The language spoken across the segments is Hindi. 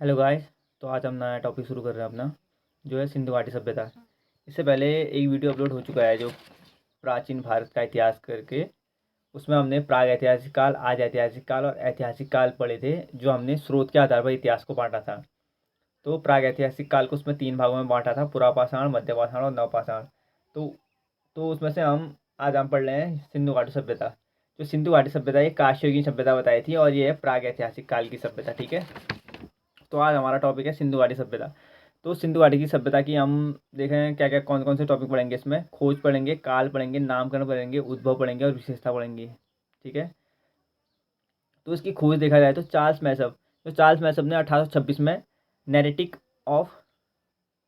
Hello guys. तो आज हम नया टॉपिक शुरू कर रहे हैं अपना, जो है सिंधु घाटी सभ्यता। इससे पहले एक वीडियो अपलोड हो चुका है जो प्राचीन भारत का इतिहास करके। उसमें हमने प्राग ऐतिहासिक काल, आज ऐतिहासिक काल और ऐतिहासिक काल पढ़े थे, जो हमने स्रोत के आधार पर इतिहास को बांटा था। तो प्राग ऐतिहासिक काल को उसमें 3 भागों में बांटा था: पुरापाषाण, मध्यपाषाण और नवपाषाण। तो तो उसमें से आज हम पढ़ रहे हैं सिंधु घाटी सभ्यता। जो सिंधु घाटी सभ्यता ये कांस्य युगीन सभ्यता बताई थी, और ये है प्राग ऐतिहासिक काल की सभ्यता। ठीक है। तो आज हमारा टॉपिक है सिंधु घाटी सभ्यता। तो सिंधु घाटी की सभ्यता की हम देखें क्या क्या कौन कौन से टॉपिक पढ़ेंगे। इसमें खोज पढ़ेंगे, काल पढ़ेंगे, नामकरण पढ़ेंगे, उद्भव पढ़ेंगे और विशेषता पढ़ेंगे। ठीक है। तो इसकी खोज देखा जाए तो चार्ल्स मैसअप ने 1826 में नैरेटिक ऑफ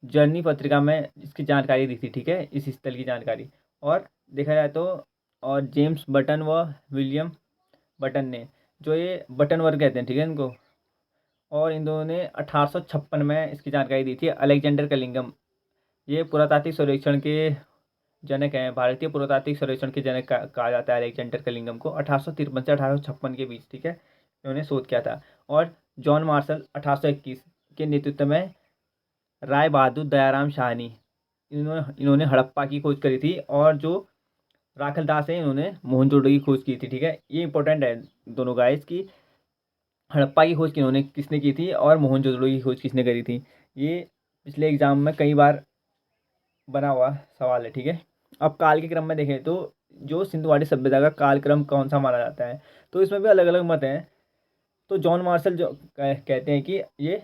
जर्नी पत्रिका में इसकी जानकारी दी थी। ठीक है, इस स्थल की जानकारी। और देखा जाए तो और जेम्स बटन व विलियम बटन ने, जो ये बटन वर्ग कहते हैं, ठीक है इनको, और इन दोनों ने 1856 में इसकी जानकारी दी थी। अलेक्जेंडर कलिंगम, ये पुरातात्विक सर्वेक्षण के जनक हैं, भारतीय पुरातात्विक सर्वेक्षण के जनक कहा जाता है अलेक्जेंडर कलिंगम को। 1853 से 1856 के बीच, ठीक है, इन्होंने शोध किया था। और जॉन मार्शल 1821 के नेतृत्व में राय बहादुर दयाराम शाहनी, इन्होंने हड़प्पा की खोज करी थी। और जो राखल दास है, इन्होंने मोहनजोदड़ो की खोज की थी। ठीक है, ये इंपॉर्टेंट है दोनों गाइस की। हड़प्पा की खोज किसने की थी और मोहनजोदड़ो की खोज किसने करी थी, ये पिछले एग्जाम में कई बार बना हुआ सवाल है। ठीक है। अब काल के क्रम में देखें तो जो सिंधु घाटी सभ्यता का कालक्रम कौन सा माना जाता है, तो इसमें भी अलग अलग मत हैं। तो जॉन मार्शल जो कहते हैं कि ये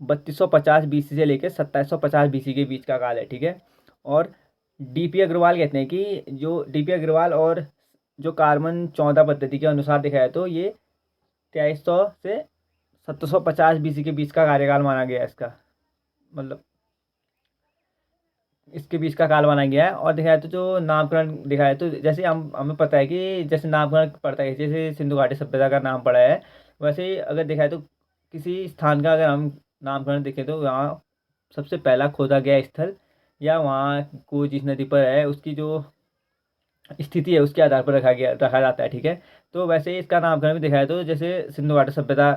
3250 बीसी से लेकर 2750 बीसी के बीच का काल है। ठीक है। और डीपी अग्रवाल कहते हैं कि जो डीपी अग्रवाल और जो कार्बन 14 पद्धति के अनुसार देखा जाए तो ये 2300 से 750 बीसी के बीच का कार्यकाल माना गया है इसका, मतलब इसके बीच का काल माना गया है। और देखा जाए तो जो नामकरण देखा जाए तो जैसे हम हमें पता है कि जैसे नामकरण पड़ता है, जैसे सिंधु घाटी सभ्यता का नाम पड़ा है, वैसे ही अगर देखा जाए तो किसी स्थान का अगर हम नामकरण देखें तो वहाँ सबसे पहला खोदा गया स्थल या वहाँ कोई जिस नदी पर है उसकी जो स्थिति है उसके आधार पर रखा जाता है। ठीक है। तो वैसे ही इसका नामकरण भी देखा जाए तो जैसे सिंधु घाटी सभ्यता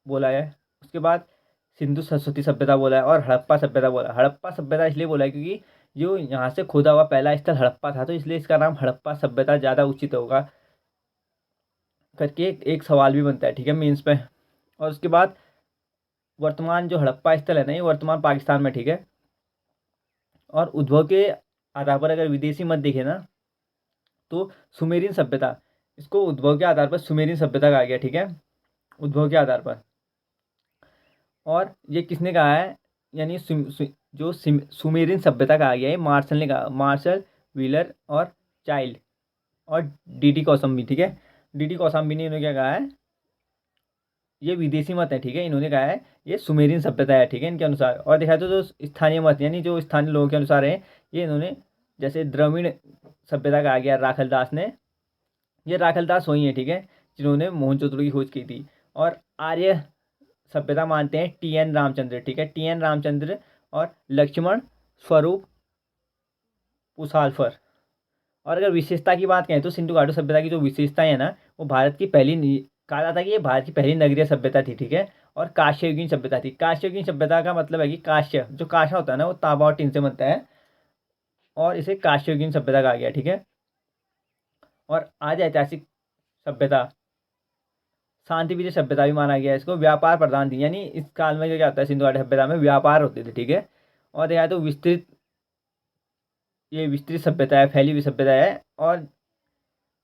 बोला है, उसके बाद सिंधु सरस्वती सभ्यता बोला है, और हड़प्पा सभ्यता बोला है। हड़प्पा सभ्यता इसलिए बोला है क्योंकि जो यहाँ से खोदा हुआ पहला स्थल हड़प्पा था, तो इसलिए इसका नाम हड़प्पा सभ्यता ज़्यादा उचित होगा करके एक सवाल भी बनता है। ठीक है, मीन्स पे। और उसके बाद वर्तमान जो हड़प्पा स्थल है ना, ये वर्तमान पाकिस्तान में। ठीक है। और उद्भव के आधार पर अगर विदेशी मत देखे ना, तो सुमेरियन सभ्यता, इसको उद्भव के आधार पर सुमेरियन सभ्यता कहा गया। ठीक है, उद्भव के आधार पर। और ये किसने कहा है, यानी सुमेरियन सभ्यता कहा गया है, मार्शल ने कहा, मार्शल, व्हीलर और चाइल्ड और डीडी कौसम्बी। ठीक है, डीडी कौसम्बी ने इन्होंने क्या कहा है, ये विदेशी मत है। ठीक है, इन्होंने कहा है ये सुमेरियन सभ्यता है। ठीक है, इनके अनुसार। और देखा तो जो स्थानीय मत यानी जो स्थानीय लोगों के अनुसार है, ये इन्होंने जैसे द्रविड़ सभ्यता कहा गया राखल दास ने, ये राखल दास वही है, ठीक है, जिन्होंने मोहनजोदड़ो की खोज की थी। और आर्य सभ्यता मानते हैं टी एन रामचंद्र। ठीक है, टी एन रामचंद्र और लक्ष्मण स्वरूप पुसालफर। और अगर विशेषता की बात करें तो सिंधु घाटी सभ्यता की जो विशेषताएं है ना, वो कहा जाता है कि ये भारत की पहली नगरीय सभ्यता थी। ठीक है। और कांस्ययुगीन सभ्यता थी। कांस्ययुगीन सभ्यता का मतलब है कि कांस्य, जो कांसा होता है ना, वो तांबा और टीन से बनता है, और इसे कांस्ययुगीन सभ्यता कहा गया। ठीक है। और आज ऐतिहासिक सभ्यता, शांति विजय सभ्यता भी माना गया है इसको, व्यापार प्रधान थी, यानी इस काल में जो क्या होता है, सिंधु घाटी सभ्यता में व्यापार होते थे। ठीक है। और देखा तो ये विस्तृत सभ्यता है, फैली हुई सभ्यता है। और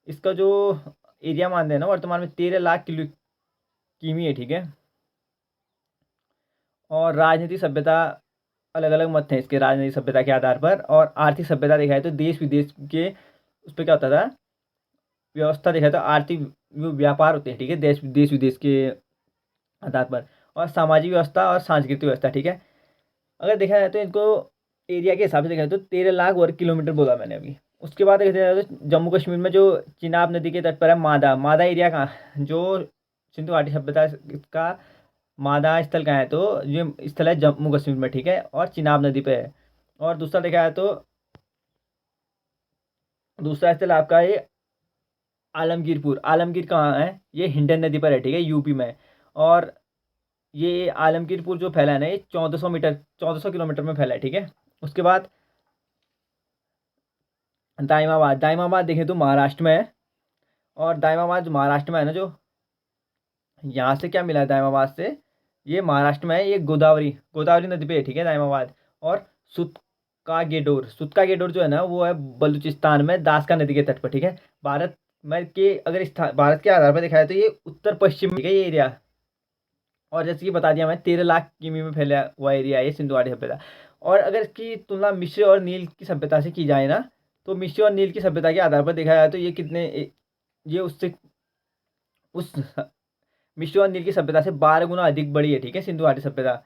इसका जो एरिया मानते हैं ना, वर्तमान में 13 लाख किमी है। ठीक है। और राजनीतिक सभ्यता, अलग अलग मत हैं इसके राजनीतिक सभ्यता के आधार पर। और आर्थिक सभ्यता देखा है तो देश विदेश के उस पर क्या होता था, व्यवस्था देखा तो आर्थिक व्यापार होते हैं। ठीक है, देश विदेश के आधार पर। और सामाजिक व्यवस्था और सांस्कृतिक व्यवस्था। ठीक है, अगर देखा जाए तो इनको एरिया के हिसाब से देखा जाए तो 13 लाख वर्ग किलोमीटर बोला मैंने अभी। उसके बाद देखा जाए तो जम्मू कश्मीर में जो चिनाब नदी के तट पर है मादा, मादा एरिया कहाँ, जो सिंधु घाटी सभ्यता का मादा स्थल कहाँ है, तो ये स्थल है जम्मू कश्मीर में। ठीक है, और चिनाब नदी पे है। और दूसरा देखा जाए तो दूसरा स्थल आपका ये आलमगीरपुर, आलमगीर कहाँ है, ये हिंडन नदी पर है। ठीक है, यूपी में। और ये आलमगीर पुल जो फैला है ना, ये 1400 किलोमीटर में फैला है, ठीक है। उसके बाद दाइमाबाद देखें तो महाराष्ट्र में है। और दाइमाबाद जो महाराष्ट्र में है ना, जो यहाँ से क्या मिला है दाइमाबाद से, ये महाराष्ट्र में है, ये गोदावरी नदी पे है, ठीक है, दाइमाबाद। और सुतका गेडोर जो है ना, वो है बलूचिस्तान में दासका नदी के तट पर, ठीक है। भारत में के अगर भारत के आधार पर देखा जाए तो ये उत्तर पश्चिम में है ये एरिया। और जैसे कि बता दिया मैं, 13 लाख किमी में फैला हुआ एरिया है ये सिंधु घाटी सभ्यता। और अगर इसकी तुलना मिस्र और नील की सभ्यता से की जाए ना, तो मिस्र और नील की सभ्यता के आधार पर देखा जाए तो ये उससे उस मिस्र और नील की सभ्यता से 12 गुना अधिक बड़ी है, ठीक है, सिंधु घाटी सभ्यता।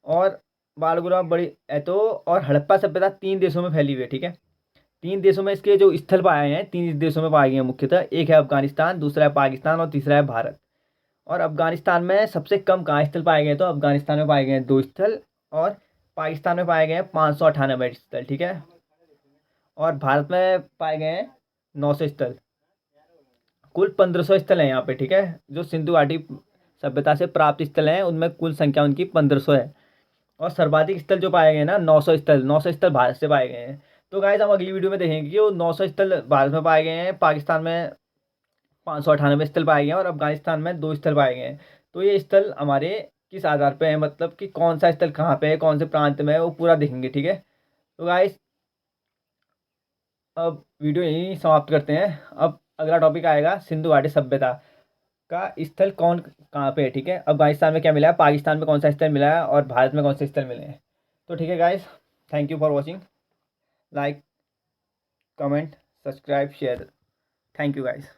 और 12 गुना बड़ी है तो। और हड़प्पा सभ्यता 3 देशों में फैली हुई है, ठीक है। 3 देशों में इसके जो स्थल पाए हैं, 3 देशों में पाए गए हैं मुख्यतः। एक है अफगानिस्तान, दूसरा है पाकिस्तान और तीसरा है भारत। और अफगानिस्तान में सबसे कम कहाँ स्थल पाए गए हैं, तो अफगानिस्तान में पाए गए हैं 2 स्थल। और पाकिस्तान में पाए गए हैं 598 स्थल, ठीक है। और भारत में पाए गए हैं 900 स्थल। कुल 1500 स्थल हैं यहाँ पे, ठीक है। जो सिंधु घाटी सभ्यता से प्राप्त स्थल हैं उनमें कुल संख्या उनकी 1500 है। और सर्वाधिक स्थल जो पाए गए हैं ना, 900 स्थल भारत से पाए गए हैं। तो गाइस हम अगली वीडियो में देखेंगे कि वो 900 स्थल भारत में पाए गए हैं, पाकिस्तान में 598 स्थल पाए गए हैं और अफगानिस्तान में 2 स्थल पाए गए हैं। तो ये स्थल हमारे किस आधार पे है, मतलब कि कौन सा स्थल कहाँ पे है, कौन से प्रांत में है, वो पूरा देखेंगे, ठीक है। तो गाइस अब वीडियो यहीं समाप्त करते हैं। अब अगला टॉपिक आएगा सिंधु घाटी सभ्यता का स्थल कौन कहाँ पे है, ठीक है। अफगानिस्तान में क्या मिला है, पाकिस्तान में कौन सा स्थल मिला है और भारत में कौन से स्थल मिले हैं। तो ठीक है guys, thank you for watching. Like, comment, subscribe, share. Thank you guys.